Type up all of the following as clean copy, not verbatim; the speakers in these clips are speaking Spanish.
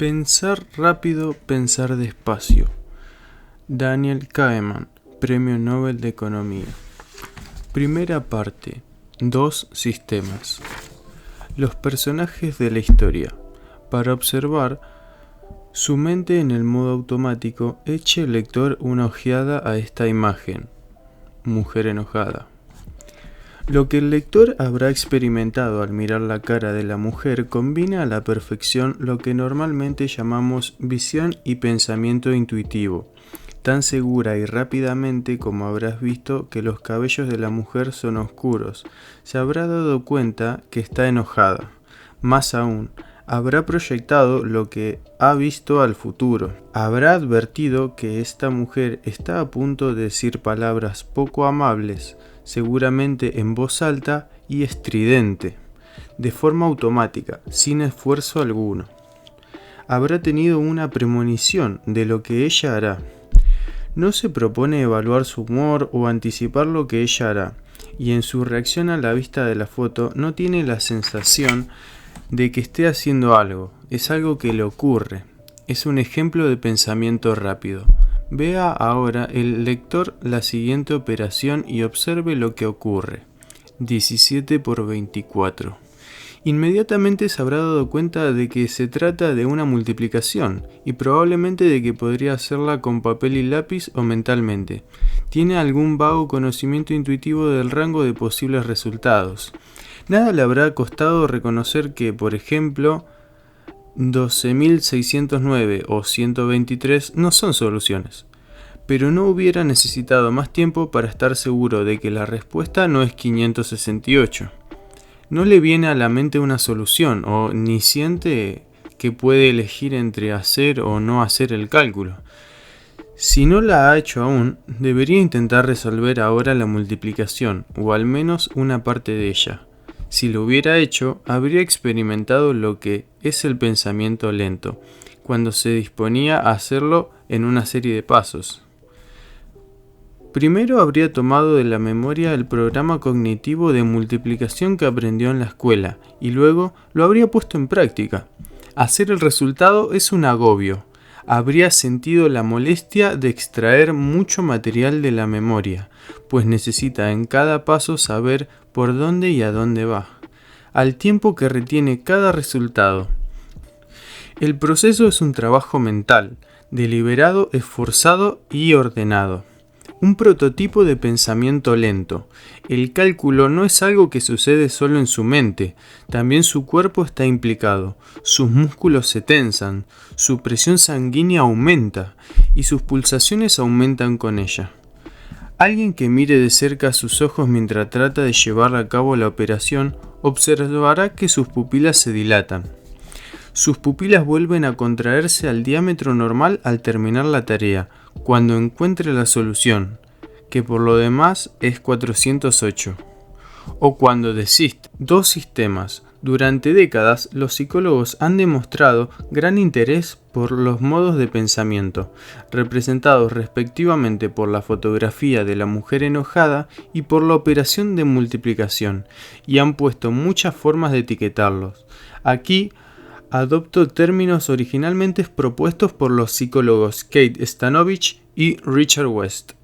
Pensar rápido, pensar despacio. Daniel Kahneman, Premio Nobel de Economía. Primera parte. Dos sistemas. Los personajes de la historia. Para observar su mente en el modo automático, eche el lector una ojeada a esta imagen. Mujer enojada. Lo que el lector habrá experimentado al mirar la cara de la mujer combina a la perfección lo que normalmente llamamos visión y pensamiento intuitivo, tan segura y rápidamente como habrás visto que los cabellos de la mujer son oscuros. Se habrá dado cuenta que está enojada. Más aún, habrá proyectado lo que ha visto al futuro. Habrá advertido que esta mujer está a punto de decir palabras poco amables, seguramente en voz alta y estridente, de forma automática, sin esfuerzo alguno. Habrá tenido una premonición de lo que ella hará. No se propone evaluar su humor o anticipar lo que ella hará, y en su reacción a la vista de la foto no tiene la sensación de que esté haciendo algo, es algo que le ocurre. Es un ejemplo de pensamiento rápido. Vea ahora el lector la siguiente operación y observe lo que ocurre. 17 por 24. Inmediatamente se habrá dado cuenta de que se trata de una multiplicación y probablemente de que podría hacerla con papel y lápiz o mentalmente. Tiene algún vago conocimiento intuitivo del rango de posibles resultados. Nada le habrá costado reconocer que, por ejemplo, 12.609 o 123 no son soluciones, pero no hubiera necesitado más tiempo para estar seguro de que la respuesta no es 568. No le viene a la mente una solución o ni siente que puede elegir entre hacer o no hacer el cálculo. Si no la ha hecho aún, debería intentar resolver ahora la multiplicación o al menos una parte de ella. Si lo hubiera hecho, habría experimentado lo que es el pensamiento lento, cuando se disponía a hacerlo en una serie de pasos. Primero habría tomado de la memoria el programa cognitivo de multiplicación que aprendió en la escuela, y luego lo habría puesto en práctica. Hacer el resultado es un agobio. Habría sentido la molestia de extraer mucho material de la memoria, pues necesita en cada paso saber por dónde y a dónde va, al tiempo que retiene cada resultado. El proceso es un trabajo mental, deliberado, esforzado y ordenado. Un prototipo de pensamiento lento. El cálculo no es algo que sucede solo en su mente, también su cuerpo está implicado, sus músculos se tensan, su presión sanguínea aumenta y sus pulsaciones aumentan con ella. Alguien que mire de cerca sus ojos mientras trata de llevar a cabo la operación observará que sus pupilas se dilatan. Sus pupilas vuelven a contraerse al diámetro normal al terminar la tarea, cuando encuentre la solución, que por lo demás es 408. O cuando desiste. Dos sistemas. Durante décadas, los psicólogos han demostrado gran interés por los modos de pensamiento, representados respectivamente por la fotografía de la mujer enojada y por la operación de multiplicación, y han puesto muchas formas de etiquetarlos. Aquí adopto términos originalmente propuestos por los psicólogos Kate Stanovich y Richard West,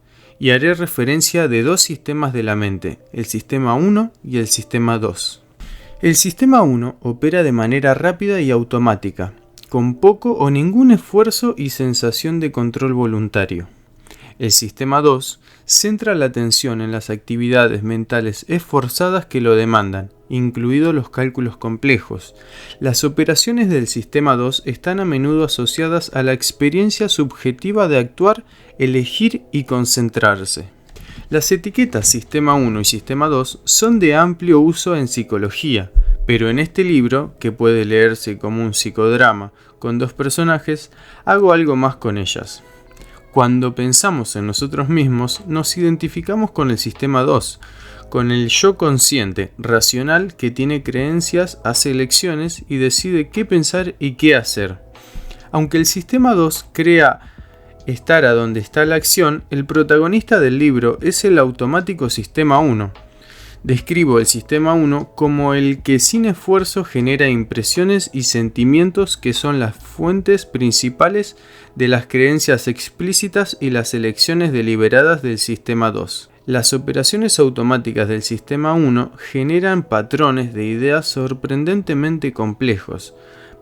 y haré referencia de dos sistemas de la mente, el sistema 1 y el sistema 2. El sistema 1 opera de manera rápida y automática, con poco o ningún esfuerzo y sensación de control voluntario. El sistema 2 centra la atención en las actividades mentales esforzadas que lo demandan, incluidos los cálculos complejos. Las operaciones del sistema 2 están a menudo asociadas a la experiencia subjetiva de actuar, elegir y concentrarse. Las etiquetas Sistema 1 y Sistema 2 son de amplio uso en psicología, pero en este libro, que puede leerse como un psicodrama con dos personajes, hago algo más con ellas. Cuando pensamos en nosotros mismos, nos identificamos con el Sistema 2, con el yo consciente, racional, que tiene creencias, hace elecciones y decide qué pensar y qué hacer. Aunque el Sistema 2 crea estar a donde está la acción, el protagonista del libro es el automático Sistema 1. Describo el sistema 1 como el que sin esfuerzo genera impresiones y sentimientos que son las fuentes principales de las creencias explícitas y las elecciones deliberadas del sistema 2. Las operaciones automáticas del sistema 1 generan patrones de ideas sorprendentemente complejos,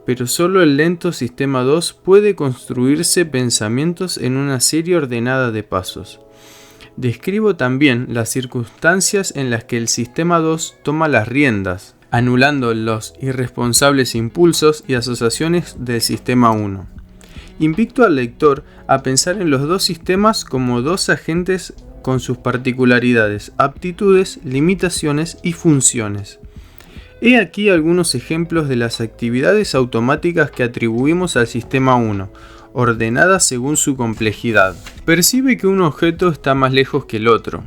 pero solo el lento sistema 2 puede construirse pensamientos en una serie ordenada de pasos. Describo también las circunstancias en las que el sistema 2 toma las riendas, anulando los irresponsables impulsos y asociaciones del sistema 1. Invito al lector a pensar en los dos sistemas como dos agentes con sus particularidades, aptitudes, limitaciones y funciones. He aquí algunos ejemplos de las actividades automáticas que atribuimos al sistema 1, ordenadas según su complejidad. Percibe que un objeto está más lejos que el otro.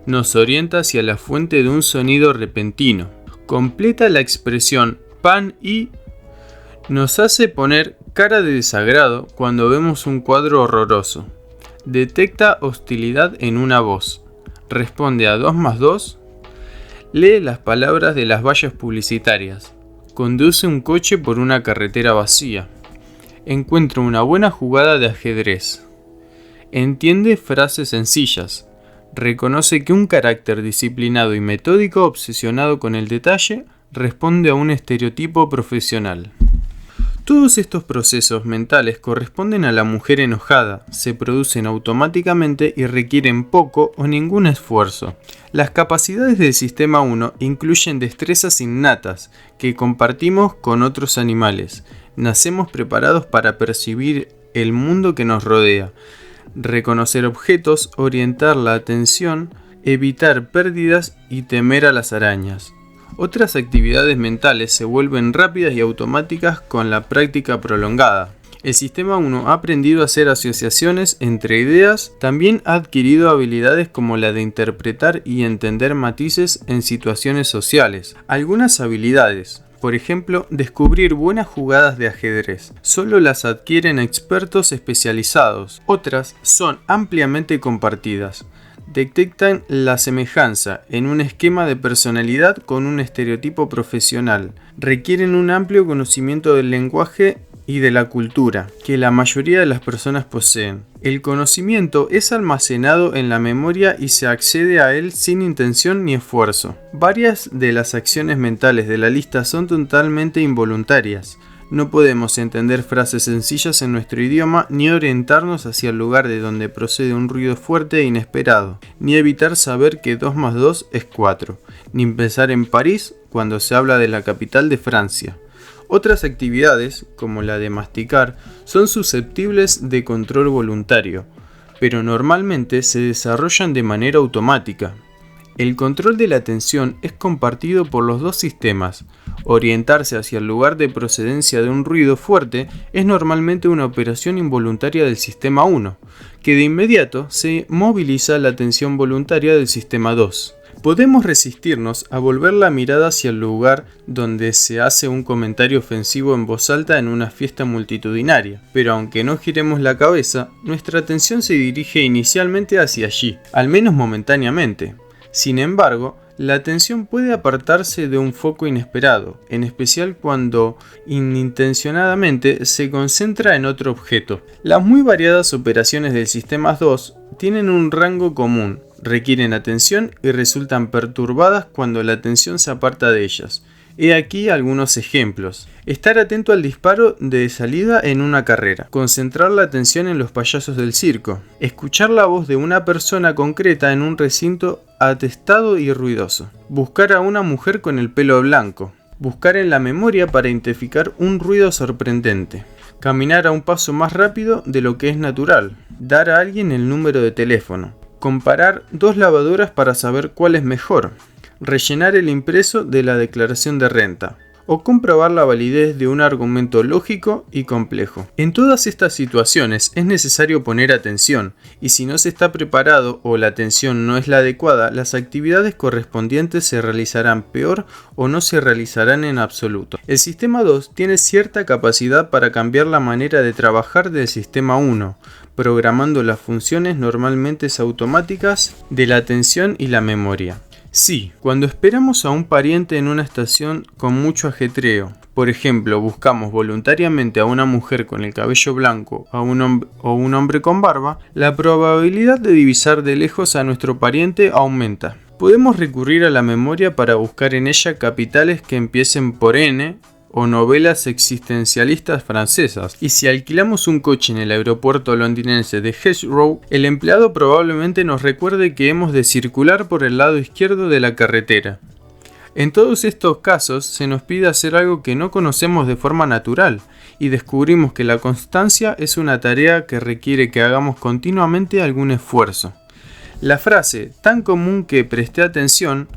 Nos orienta hacia la fuente de un sonido repentino. Completa la expresión pan y nos hace poner cara de desagrado cuando vemos un cuadro horroroso. Detecta hostilidad en una voz. Responde a 2 más 2. Lee las palabras de las vallas publicitarias. Conduce un coche por una carretera vacía. Encuentra una buena jugada de ajedrez. Entiende frases sencillas. Reconoce que un carácter disciplinado y metódico obsesionado con el detalle responde a un estereotipo profesional. Todos estos procesos mentales corresponden a la mujer enojada, se producen automáticamente y requieren poco o ningún esfuerzo. Las capacidades del sistema 1 incluyen destrezas innatas que compartimos con otros animales. Nacemos preparados para percibir el mundo que nos rodea, reconocer objetos, orientar la atención, evitar pérdidas y temer a las arañas. Otras actividades mentales se vuelven rápidas y automáticas con la práctica prolongada. El sistema 1 ha aprendido a hacer asociaciones entre ideas, también ha adquirido habilidades como la de interpretar y entender matices en situaciones sociales. Algunas habilidades, por ejemplo, descubrir buenas jugadas de ajedrez, solo las adquieren expertos especializados. Otras son ampliamente compartidas. Detectan la semejanza en un esquema de personalidad con un estereotipo profesional. Requieren un amplio conocimiento del lenguaje y de la cultura, que la mayoría de las personas poseen. El conocimiento es almacenado en la memoria y se accede a él sin intención ni esfuerzo. Varias de las acciones mentales de la lista son totalmente involuntarias. No podemos entender frases sencillas en nuestro idioma, ni orientarnos hacia el lugar de donde procede un ruido fuerte e inesperado, ni evitar saber que 2 más 2 es 4, ni pensar en París cuando se habla de la capital de Francia. Otras actividades, como la de masticar, son susceptibles de control voluntario, pero normalmente se desarrollan de manera automática. El control de la atención es compartido por los dos sistemas. Orientarse hacia el lugar de procedencia de un ruido fuerte es normalmente una operación involuntaria del sistema 1, que de inmediato se moviliza la atención voluntaria del sistema 2. Podemos resistirnos a volver la mirada hacia el lugar donde se hace un comentario ofensivo en voz alta en una fiesta multitudinaria, pero aunque no giremos la cabeza, nuestra atención se dirige inicialmente hacia allí, al menos momentáneamente. Sin embargo, la atención puede apartarse de un foco inesperado, en especial cuando inintencionadamente se concentra en otro objeto. Las muy variadas operaciones del sistema 2 tienen un rango común, requieren atención y resultan perturbadas cuando la atención se aparta de ellas. He aquí algunos ejemplos. Estar atento al disparo de salida en una carrera. Concentrar la atención en los payasos del circo. Escuchar la voz de una persona concreta en un recinto atestado y ruidoso. Buscar a una mujer con el pelo blanco. Buscar en la memoria para identificar un ruido sorprendente. Caminar a un paso más rápido de lo que es natural. Dar a alguien el número de teléfono. Comparar 2 lavadoras para saber cuál es mejor. Rellenar el impreso de la declaración de renta, o comprobar la validez de un argumento lógico y complejo. En todas estas situaciones es necesario poner atención, y si no se está preparado o la atención no es la adecuada, las actividades correspondientes se realizarán peor o no se realizarán en absoluto. El sistema 2 tiene cierta capacidad para cambiar la manera de trabajar del sistema 1, programando las funciones normalmente automáticas de la atención y la memoria. Sí, cuando esperamos a un pariente en una estación con mucho ajetreo, por ejemplo, buscamos voluntariamente a una mujer con el cabello blanco o un hombre con barba, la probabilidad de divisar de lejos a nuestro pariente aumenta. Podemos recurrir a la memoria para buscar en ella capitales que empiecen por N o novelas existencialistas francesas. Y si alquilamos un coche en el aeropuerto londinense de Heathrow, el empleado probablemente nos recuerde que hemos de circular por el lado izquierdo de la carretera. En todos estos casos se nos pide hacer algo que no conocemos de forma natural y descubrimos que la constancia es una tarea que requiere que hagamos continuamente algún esfuerzo. La frase, tan común que presté atención,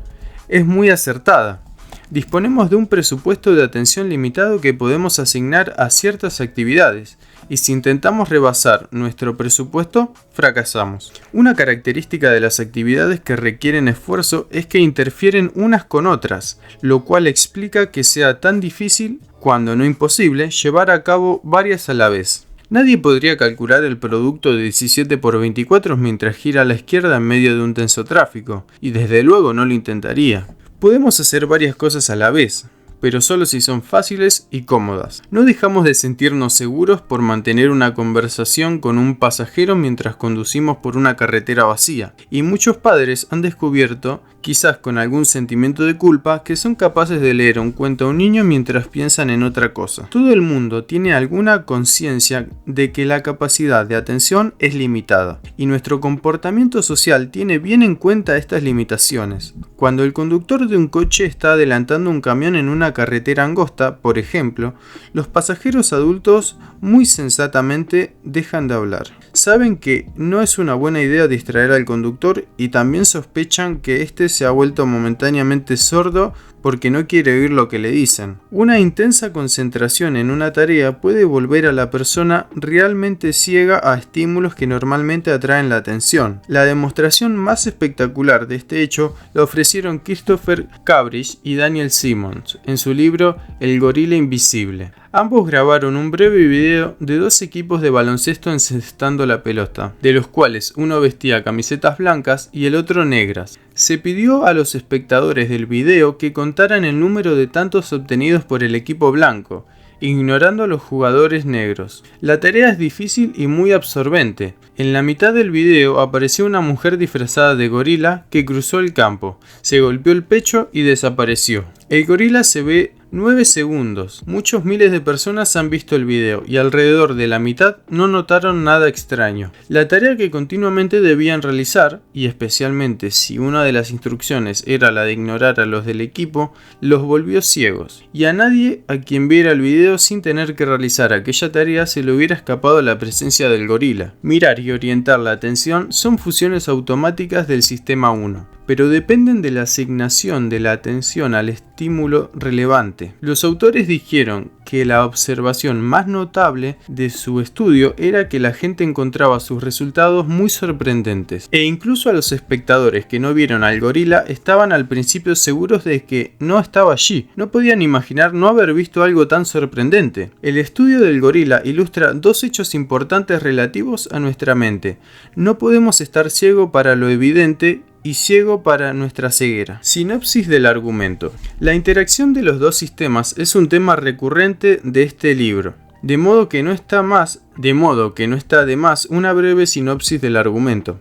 es muy acertada. Disponemos de un presupuesto de atención limitado que podemos asignar a ciertas actividades, y si intentamos rebasar nuestro presupuesto, fracasamos. Una característica de las actividades que requieren esfuerzo es que interfieren unas con otras, lo cual explica que sea tan difícil, cuando no imposible, llevar a cabo varias a la vez. Nadie podría calcular el producto de 17 por 24 mientras gira a la izquierda en medio de un tenso tráfico, y desde luego no lo intentaría. Podemos hacer varias cosas a la vez, pero solo si son fáciles y cómodas. No dejamos de sentirnos seguros por mantener una conversación con un pasajero mientras conducimos por una carretera vacía, y muchos padres han descubierto, quizás con algún sentimiento de culpa, que son capaces de leer un cuento a un niño mientras piensan en otra cosa. Todo el mundo tiene alguna conciencia de que la capacidad de atención es limitada, y nuestro comportamiento social tiene bien en cuenta estas limitaciones. Cuando el conductor de un coche está adelantando un camión en una carretera angosta, por ejemplo, los pasajeros adultos muy sensatamente dejan de hablar. Saben que no es una buena idea distraer al conductor y también sospechan que éste se ha vuelto momentáneamente sordo porque no quiere oír lo que le dicen. Una intensa concentración en una tarea puede volver a la persona realmente ciega a estímulos que normalmente atraen la atención. La demostración más espectacular de este hecho la ofrecieron Christopher Cabrish y Daniel Simmons en su libro El gorila invisible. Ambos grabaron un breve video de dos equipos de baloncesto encestando la pelota, de los cuales uno vestía camisetas blancas y el otro negras. Se pidió a los espectadores del video que contaran el número de tantos obtenidos por el equipo blanco, ignorando a los jugadores negros. La tarea es difícil y muy absorbente. En la mitad del video apareció una mujer disfrazada de gorila que cruzó el campo, se golpeó el pecho y desapareció. El gorila se ve 9 segundos. Muchos miles de personas han visto el video y alrededor de la mitad no notaron nada extraño. La tarea que continuamente debían realizar, y especialmente si una de las instrucciones era la de ignorar a los del equipo, los volvió ciegos. Y a nadie a quien viera el video sin tener que realizar aquella tarea se le hubiera escapado la presencia del gorila. Mirar y orientar la atención son funciones automáticas del sistema 1. Pero dependen de la asignación de la atención al estímulo relevante. Los autores dijeron que la observación más notable de su estudio era que la gente encontraba sus resultados muy sorprendentes, e incluso a los espectadores que no vieron al gorila estaban al principio seguros de que no estaba allí. No podían imaginar no haber visto algo tan sorprendente. El estudio del gorila ilustra dos hechos importantes relativos a nuestra mente. No podemos estar ciegos para lo evidente y ciego para nuestra ceguera. Sinopsis del argumento. La interacción de los dos sistemas es un tema recurrente de este libro, de modo que no está de más una breve sinopsis del argumento.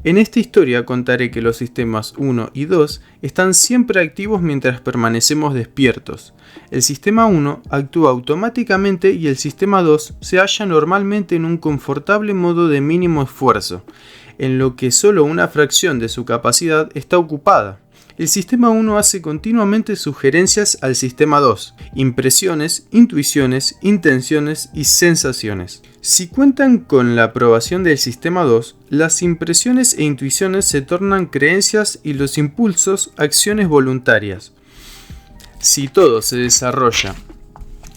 En esta historia contaré que los sistemas 1 y 2 están siempre activos mientras permanecemos despiertos. El sistema 1 actúa automáticamente y el sistema 2 se halla normalmente en un confortable modo de mínimo esfuerzo, en lo que solo una fracción de su capacidad está ocupada. El sistema 1 hace continuamente sugerencias al sistema 2, impresiones, intuiciones, intenciones y sensaciones. Si cuentan con la aprobación del sistema 2, las impresiones e intuiciones se tornan creencias y los impulsos acciones voluntarias. Si todo se desarrolla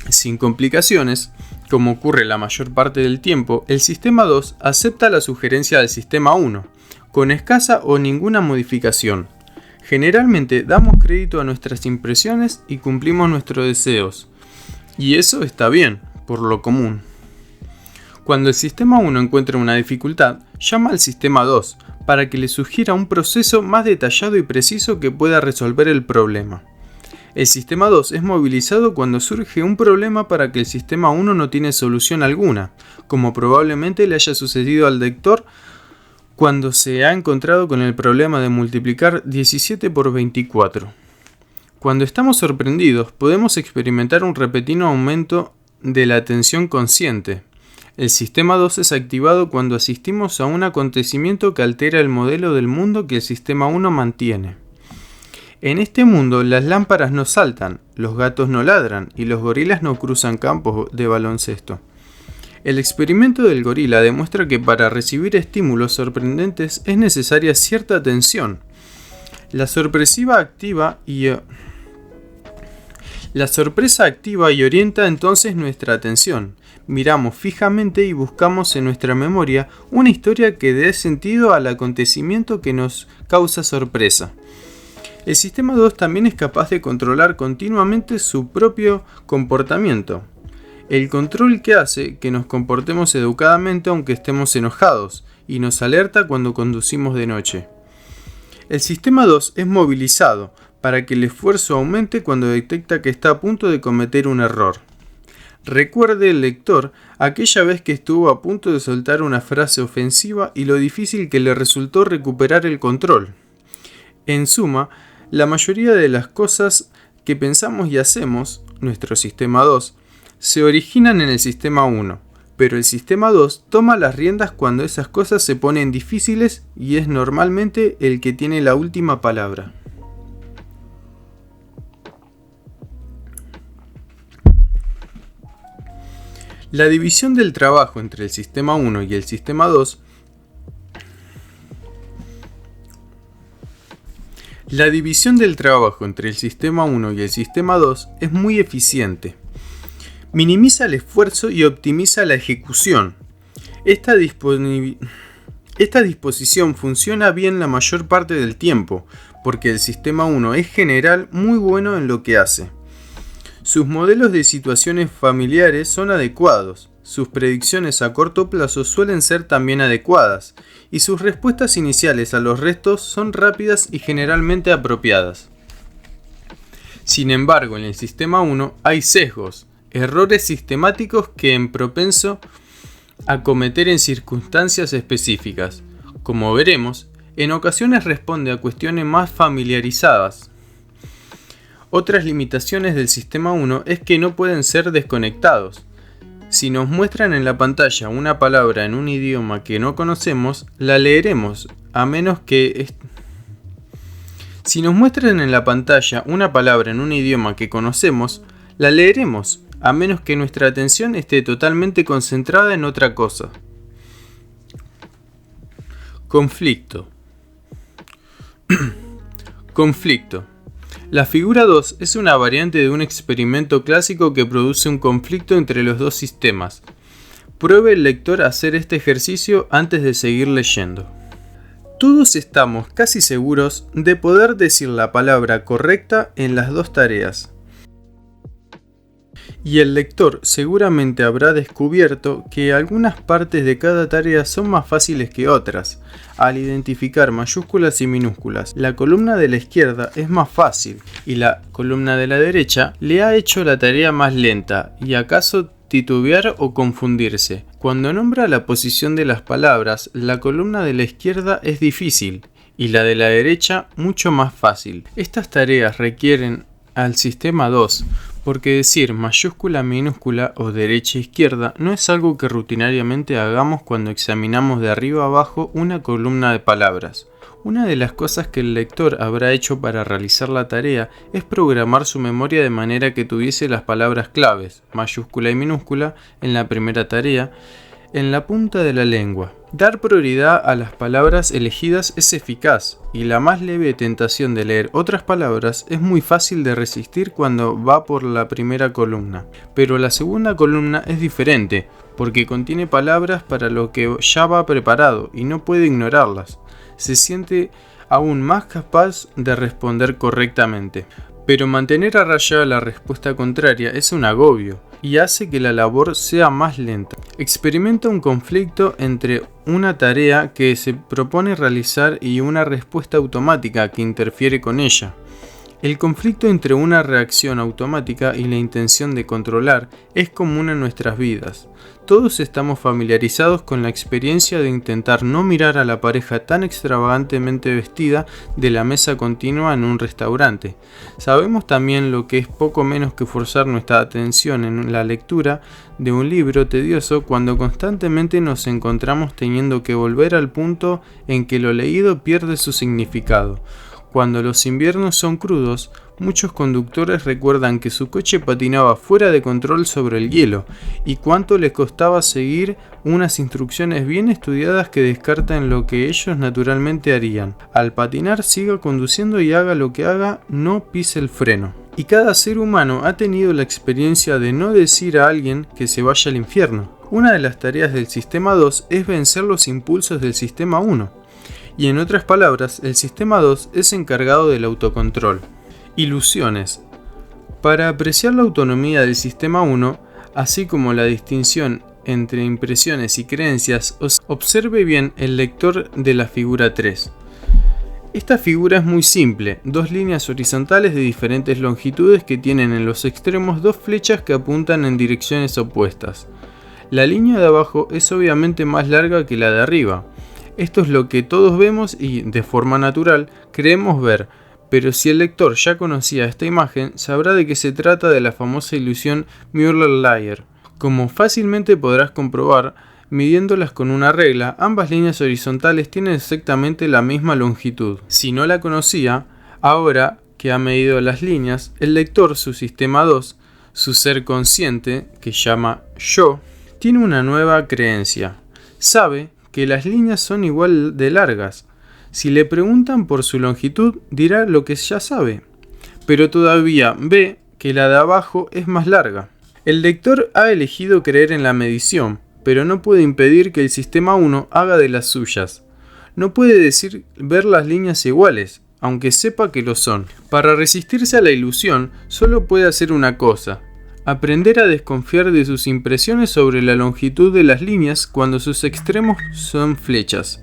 sin complicaciones, como ocurre la mayor parte del tiempo, el sistema 2 acepta la sugerencia del sistema 1, con escasa o ninguna modificación. Generalmente damos crédito a nuestras impresiones y cumplimos nuestros deseos. Y eso está bien, por lo común. Cuando el sistema 1 encuentra una dificultad, llama al sistema 2 para que le sugiera un proceso más detallado y preciso que pueda resolver el problema. El sistema 2 es movilizado cuando surge un problema para que el sistema 1 no tiene solución alguna, como probablemente le haya sucedido al lector cuando se ha encontrado con el problema de multiplicar 17 por 24. Cuando estamos sorprendidos, podemos experimentar un repentino aumento de la atención consciente. El sistema 2 es activado cuando asistimos a un acontecimiento que altera el modelo del mundo que el sistema 1 mantiene. En este mundo, las lámparas no saltan, los gatos no ladran y los gorilas no cruzan campos de baloncesto. El experimento del gorila demuestra que para recibir estímulos sorprendentes es necesaria cierta atención. La sorpresa activa y orienta entonces nuestra atención. Miramos fijamente y buscamos en nuestra memoria una historia que dé sentido al acontecimiento que nos causa sorpresa. El sistema 2 también es capaz de controlar continuamente su propio comportamiento. El control que hace que nos comportemos educadamente aunque estemos enojados y nos alerta cuando conducimos de noche. El sistema 2 es movilizado para que el esfuerzo aumente cuando detecta que está a punto de cometer un error. Recuerde el lector aquella vez que estuvo a punto de soltar una frase ofensiva y lo difícil que le resultó recuperar el control. En suma, la mayoría de las cosas que pensamos y hacemos, nuestro sistema 2, se originan en el sistema 1, pero el sistema 2 toma las riendas cuando esas cosas se ponen difíciles y es normalmente el que tiene la última palabra. La división del trabajo entre el sistema 1 y el sistema 2 es muy eficiente. Minimiza el esfuerzo y optimiza la ejecución. Esta disposición funciona bien la mayor parte del tiempo, porque el sistema 1 es general muy bueno en lo que hace. Sus modelos de situaciones familiares son adecuados, sus predicciones a corto plazo suelen ser también adecuadas, y sus respuestas iniciales a los retos son rápidas y generalmente apropiadas. Sin embargo, en el sistema 1 hay sesgos, errores sistemáticos que es propenso a cometer en circunstancias específicas. Como veremos, en ocasiones responde a cuestiones más familiarizadas. Otras limitaciones del sistema 1 es que no pueden ser desconectados. Si nos muestran en la pantalla una palabra en un idioma que no conocemos, la leeremos, a menos que Si nos muestran en la pantalla una palabra en un idioma que conocemos, la leeremos, a menos que nuestra atención esté totalmente concentrada en otra cosa. Conflicto. Conflicto. La figura 2 es una variante de un experimento clásico que produce un conflicto entre los dos sistemas. Pruebe el lector a hacer este ejercicio antes de seguir leyendo. Todos estamos casi seguros de poder decir la palabra correcta en las dos tareas. Y el lector seguramente habrá descubierto que algunas partes de cada tarea son más fáciles que otras. Al identificar mayúsculas y minúsculas, la columna de la izquierda es más fácil y la columna de la derecha le ha hecho la tarea más lenta y acaso titubear o confundirse. Cuando nombra la posición de las palabras, la columna de la izquierda es difícil y la de la derecha mucho más fácil. Estas tareas requieren al sistema 2 porque decir mayúscula, minúscula o derecha izquierda no es algo que rutinariamente hagamos cuando examinamos de arriba abajo una columna de palabras. Una de las cosas que el lector habrá hecho para realizar la tarea es programar su memoria de manera que tuviese las palabras claves, mayúscula y minúscula, en la primera tarea, en la punta de la lengua. Dar prioridad a las palabras elegidas es eficaz, y la más leve tentación de leer otras palabras es muy fácil de resistir cuando va por la primera columna. Pero la segunda columna es diferente, porque contiene palabras para lo que ya va preparado y no puede ignorarlas. Se siente aún más capaz de responder correctamente. Pero mantener a raya la respuesta contraria es un agobio y hace que la labor sea más lenta. Experimenta un conflicto entre una tarea que se propone realizar y una respuesta automática que interfiere con ella. El conflicto entre una reacción automática y la intención de controlar es común en nuestras vidas. Todos estamos familiarizados con la experiencia de intentar no mirar a la pareja tan extravagantemente vestida de la mesa continua en un restaurante. Sabemos también lo que es poco menos que forzar nuestra atención en la lectura de un libro tedioso cuando constantemente nos encontramos teniendo que volver al punto en que lo leído pierde su significado. Cuando los inviernos son crudos, muchos conductores recuerdan que su coche patinaba fuera de control sobre el hielo y cuánto les costaba seguir unas instrucciones bien estudiadas que descartan lo que ellos naturalmente harían. Al patinar, siga conduciendo y haga lo que haga, no pise el freno. Y cada ser humano ha tenido la experiencia de no decir a alguien que se vaya al infierno. Una de las tareas del sistema 2 es vencer los impulsos del sistema 1. Y en otras palabras, el sistema 2 es encargado del autocontrol. Ilusiones. Para apreciar la autonomía del sistema 1, así como la distinción entre impresiones y creencias, observe bien el lector de la figura 3. Esta figura es muy simple, dos líneas horizontales de diferentes longitudes que tienen en los extremos dos flechas que apuntan en direcciones opuestas. La línea de abajo es obviamente más larga que la de arriba. Esto es lo que todos vemos y, de forma natural, creemos ver, pero si el lector ya conocía esta imagen, sabrá de que se trata de la famosa ilusión Müller-Lyer. Como fácilmente podrás comprobar, midiéndolas con una regla, ambas líneas horizontales tienen exactamente la misma longitud. Si no la conocía, ahora que ha medido las líneas, el lector, su sistema 2, su ser consciente, que llama yo, tiene una nueva creencia. Sabe que las líneas son igual de largas. Si le preguntan por su longitud, dirá lo que ya sabe, pero todavía ve que la de abajo es más larga. El lector ha elegido creer en la medición, pero no puede impedir que el sistema 1 haga de las suyas. No puede decir ver las líneas iguales, aunque sepa que lo son. Para resistirse a la ilusión, solo puede hacer una cosa: aprender a desconfiar de sus impresiones sobre la longitud de las líneas cuando sus extremos son flechas.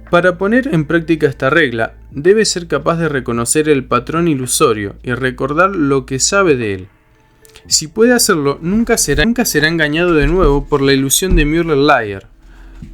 Para poner en práctica esta regla, debe ser capaz de reconocer el patrón ilusorio y recordar lo que sabe de él. Si puede hacerlo, nunca será engañado de nuevo por la ilusión de Müller-Lyer,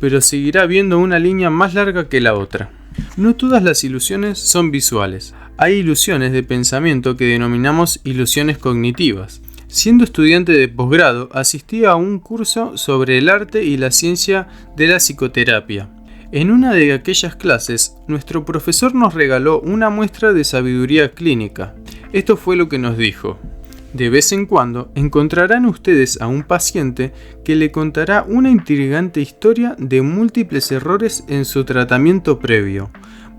pero seguirá viendo una línea más larga que la otra. No todas las ilusiones son visuales. Hay ilusiones de pensamiento que denominamos ilusiones cognitivas. Siendo estudiante de posgrado, asistí a un curso sobre el arte y la ciencia de la psicoterapia. En una de aquellas clases, nuestro profesor nos regaló una muestra de sabiduría clínica. Esto fue lo que nos dijo: de vez en cuando encontrarán ustedes a un paciente que le contará una intrigante historia de múltiples errores en su tratamiento previo.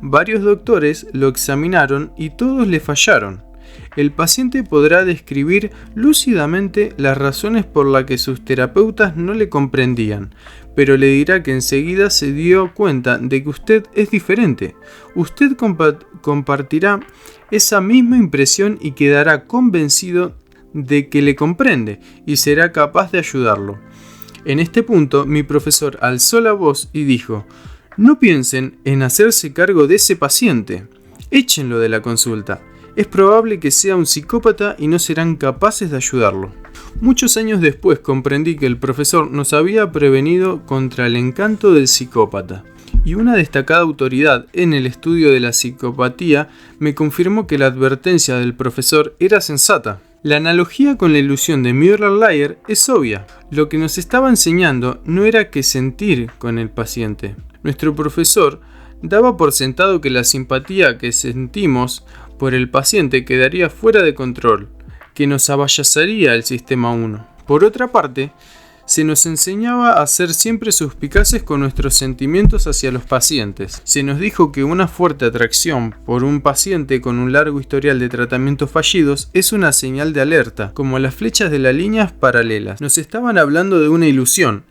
Varios doctores lo examinaron y todos le fallaron. El paciente podrá describir lúcidamente las razones por las que sus terapeutas no le comprendían, pero le dirá que enseguida se dio cuenta de que usted es diferente. Usted compartirá esa misma impresión y quedará convencido de que le comprende y será capaz de ayudarlo. En este punto, mi profesor alzó la voz y dijo: no piensen en hacerse cargo de ese paciente, échenlo de la consulta. Es probable que sea un psicópata y no serán capaces de ayudarlo. Muchos años después comprendí que el profesor nos había prevenido contra el encanto del psicópata. Y una destacada autoridad en el estudio de la psicopatía me confirmó que la advertencia del profesor era sensata. La analogía con la ilusión de Müller-Lyer es obvia. Lo que nos estaba enseñando no era qué sentir con el paciente. Nuestro profesor daba por sentado que la simpatía que sentimos por el paciente quedaría fuera de control, que nos avasallaría el sistema 1. Por otra parte, se nos enseñaba a ser siempre suspicaces con nuestros sentimientos hacia los pacientes. Se nos dijo que una fuerte atracción por un paciente con un largo historial de tratamientos fallidos es una señal de alerta, como las flechas de las líneas paralelas. Nos estaban hablando de una ilusión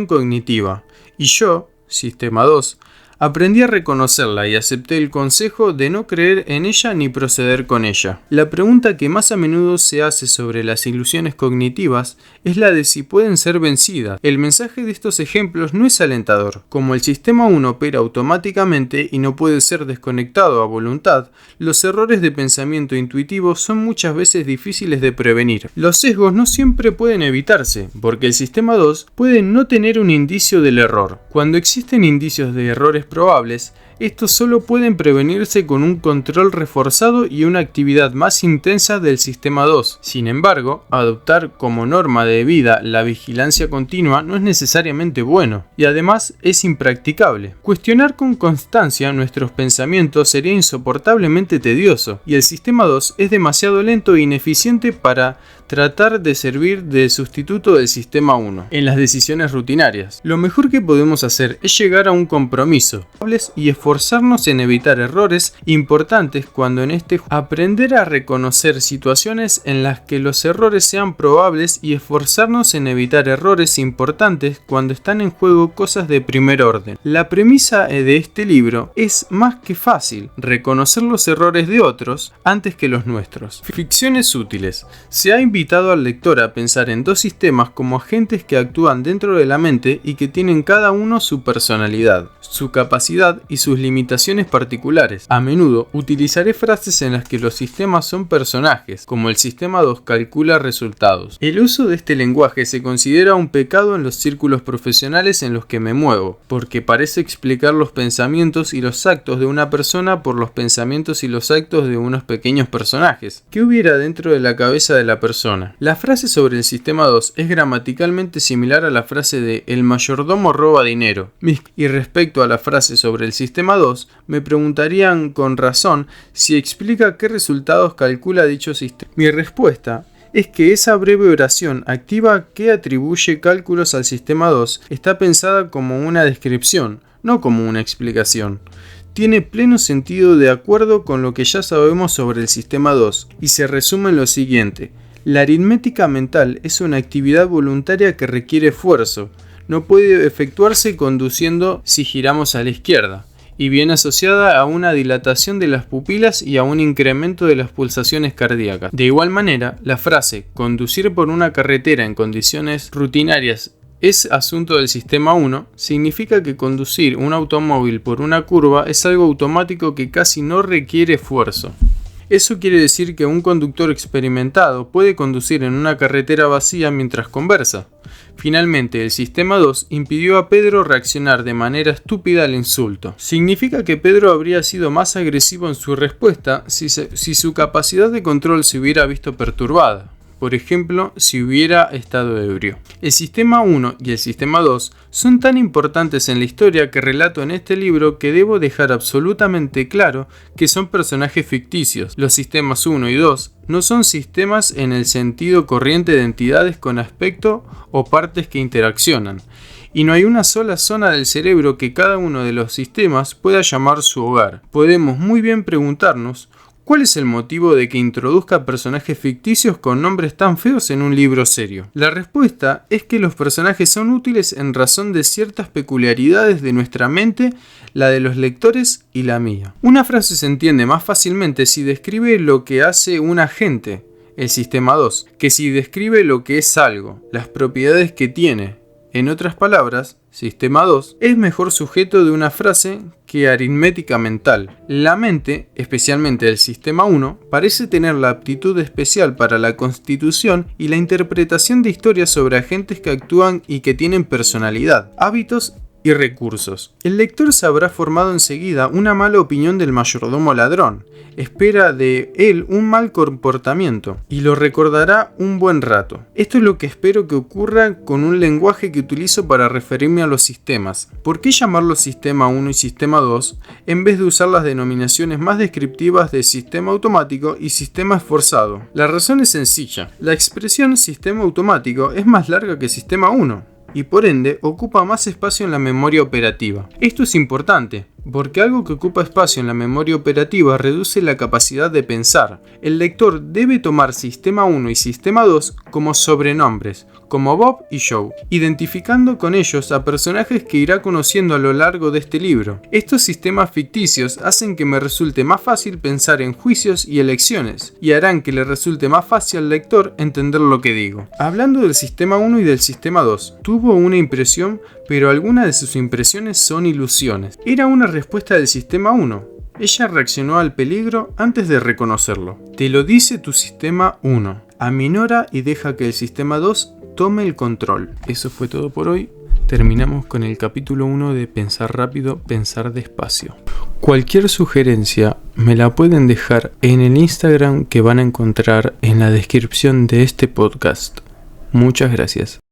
cognitiva, y yo, sistema 2, Aprendí a reconocerla y acepté el consejo de no creer en ella ni proceder con ella. La pregunta que más a menudo se hace sobre las ilusiones cognitivas es la de si pueden ser vencidas. El mensaje de estos ejemplos no es alentador. Como el sistema 1 opera automáticamente y no puede ser desconectado a voluntad, los errores de pensamiento intuitivo son muchas veces difíciles de prevenir. Los sesgos no siempre pueden evitarse, porque el sistema 2 puede no tener un indicio del error. Cuando existen indicios de errores probables, estos solo pueden prevenirse con un control reforzado y una actividad más intensa del sistema 2. Sin embargo, adoptar como norma de vida la vigilancia continua no es necesariamente bueno, y además es impracticable. Cuestionar con constancia nuestros pensamientos sería insoportablemente tedioso, y el sistema 2 es demasiado lento e ineficiente para tratar de servir de sustituto del sistema 1 en las decisiones rutinarias. Lo mejor que podemos hacer es llegar a un compromiso y esforzarnos en evitar errores importantes cuando en este aprender a reconocer situaciones en las que los errores sean probables y esforzarnos en evitar errores importantes cuando están en juego cosas de primer orden. La premisa de este libro es más que fácil: reconocer los errores de otros antes que los nuestros. Ficciones útiles. Se ha invitado al lector a pensar en dos sistemas como agentes que actúan dentro de la mente y que tienen cada uno su personalidad, su capacidad y sus limitaciones particulares. A menudo utilizaré frases en las que los sistemas son personajes, como el sistema 2 calcula resultados. El uso de este lenguaje se considera un pecado en los círculos profesionales en los que me muevo, porque parece explicar los pensamientos y los actos de una persona por los pensamientos y los actos de unos pequeños personajes. ¿Qué hubiera dentro de la cabeza de la persona? La frase sobre el sistema 2 es gramaticalmente similar a la frase de "el mayordomo roba dinero", y respecto a la frase sobre el sistema 2, me preguntarían con razón si explica qué resultados calcula dicho sistema. Mi respuesta es que esa breve oración activa que atribuye cálculos al sistema 2 está pensada como una descripción, no como una explicación. Tiene pleno sentido de acuerdo con lo que ya sabemos sobre el sistema 2 y se resume en lo siguiente: la aritmética mental es una actividad voluntaria que requiere esfuerzo. No puede efectuarse conduciendo si giramos a la izquierda, y viene asociada a una dilatación de las pupilas y a un incremento de las pulsaciones cardíacas. De igual manera, la frase "conducir por una carretera en condiciones rutinarias es asunto del sistema 1" significa que conducir un automóvil por una curva es algo automático que casi no requiere esfuerzo. Eso quiere decir que un conductor experimentado puede conducir en una carretera vacía mientras conversa. Finalmente, el sistema 2 impidió a Pedro reaccionar de manera estúpida al insulto. Significa que Pedro habría sido más agresivo en su respuesta si su capacidad de control se hubiera visto perturbada. Por ejemplo, si hubiera estado ebrio. El sistema 1 y el sistema 2 son tan importantes en la historia que relato en este libro que debo dejar absolutamente claro que son personajes ficticios. Los sistemas 1 y 2 no son sistemas en el sentido corriente de entidades con aspecto o partes que interaccionan. Y no hay una sola zona del cerebro que cada uno de los sistemas pueda llamar su hogar. Podemos muy bien preguntarnos: ¿cuál es el motivo de que introduzca personajes ficticios con nombres tan feos en un libro serio? La respuesta es que los personajes son útiles en razón de ciertas peculiaridades de nuestra mente, la de los lectores y la mía. Una frase se entiende más fácilmente si describe lo que hace un agente, el sistema 2, que si describe lo que es algo, las propiedades que tiene. En otras palabras, sistema 2 es mejor sujeto de una frase que aritmética mental. La mente, especialmente el sistema 1, parece tener la aptitud especial para la constitución y la interpretación de historias sobre agentes que actúan y que tienen personalidad, hábitos y recursos. El lector se habrá formado enseguida una mala opinión del mayordomo ladrón, espera de él un mal comportamiento y lo recordará un buen rato. Esto es lo que espero que ocurra con un lenguaje que utilizo para referirme a los sistemas. ¿Por qué llamarlos sistema 1 y sistema 2 en vez de usar las denominaciones más descriptivas de sistema automático y sistema esforzado? La razón es sencilla. La expresión sistema automático es más larga que sistema 1. Y por ende ocupa más espacio en la memoria operativa. Esto es importante, Porque algo que ocupa espacio en la memoria operativa reduce la capacidad de pensar. El lector debe tomar Sistema 1 y Sistema 2 como sobrenombres, como Bob y Joe, identificando con ellos a personajes que irá conociendo a lo largo de este libro. Estos sistemas ficticios hacen que me resulte más fácil pensar en juicios y elecciones, y harán que le resulte más fácil al lector entender lo que digo. Hablando del Sistema 1 y del Sistema 2, tuvo una impresión, pero algunas de sus impresiones son ilusiones. Era una respuesta del Sistema 1. Ella reaccionó al peligro antes de reconocerlo. Te lo dice tu Sistema 1. Aminora y deja que el Sistema 2 tome el control. Eso fue todo por hoy. Terminamos con el capítulo 1 de Pensar rápido, pensar despacio. Cualquier sugerencia me la pueden dejar en el Instagram que van a encontrar en la descripción de este podcast. Muchas gracias.